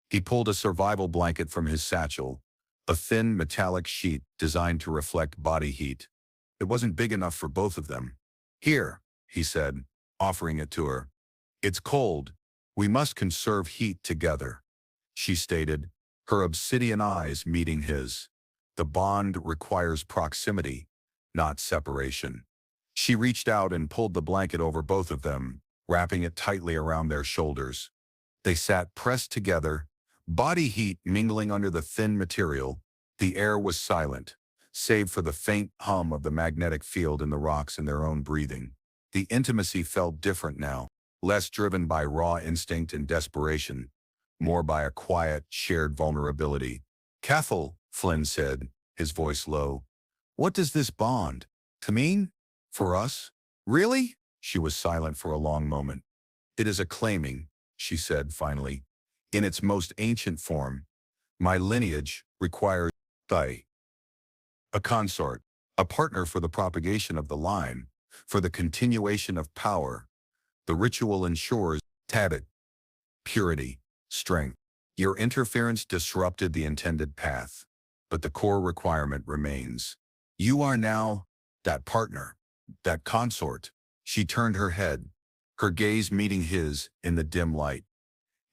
He pulled a survival blanket from his satchel, a thin metallic sheet designed to reflect body heat. It wasn't big enough for both of them. Here, he said, offering it to her. It's cold. We must conserve heat together. she stated, her obsidian eyes meeting his. The bond requires proximity, not separation. She reached out and pulled the blanket over both of them, wrapping it tightly around their shoulders. They sat pressed together, body heat mingling under the thin material. The air was silent, save for the faint hum of the magnetic field in the rocks and their own breathing. The intimacy felt different now, less driven by raw instinct and desperation, more by a quiet, shared vulnerability. "Cathal," Flynn said, his voice low, "what does this bond mean for us? Really?" She was silent for a long moment. "It is a claiming," she said finally, "in its most ancient form. My lineage requires a consort, a partner for the propagation of the line, for the continuation of power. The ritual ensures tabit, purity, strength. Your interference disrupted the intended path, but the core requirement remains. You are now that partner, that consort." She turned her head, her gaze meeting his in the dim light.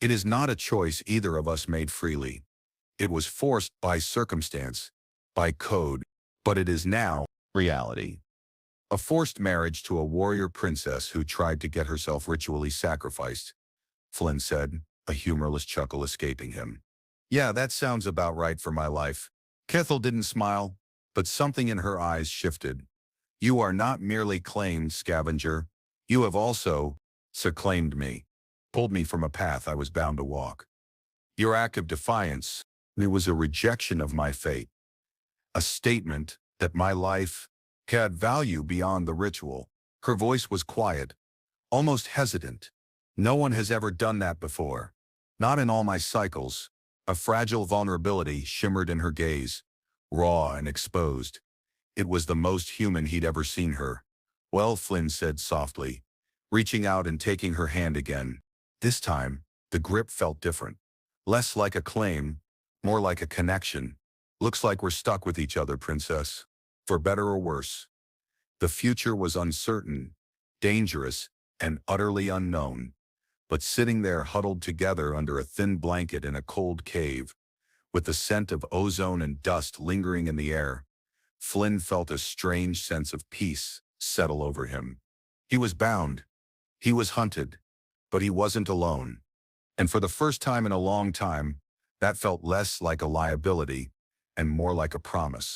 "It is not a choice either of us made freely. It was forced by circumstance, by code, but it is now reality. A forced marriage to a warrior princess who tried to get herself ritually sacrificed," Flynn said, a humorless chuckle escaping him. "Yeah, that sounds about right for my life." Cathal didn't smile, but something in her eyes shifted. "You are not merely claimed, scavenger. You have also claimed me, pulled me from a path I was bound to walk. Your act of defiance, it was a rejection of my fate, a statement that my life had value beyond the ritual." Her voice was quiet, almost hesitant. "No one has ever done that before. Not in all my cycles." A fragile vulnerability shimmered in her gaze, raw and exposed. It was the most human he'd ever seen her. "Well," Flynn said softly, reaching out and taking her hand again. This time, the grip felt different. Less like a claim, more like a connection. "Looks like we're stuck with each other, princess. For better or worse." The future was uncertain, dangerous, and utterly unknown. But sitting there huddled together under a thin blanket in a cold cave, with the scent of ozone and dust lingering in the air, Flynn felt a strange sense of peace settle over him. He was bound, he was hunted, but he wasn't alone. And for the first time in a long time, that felt less like a liability and more like a promise.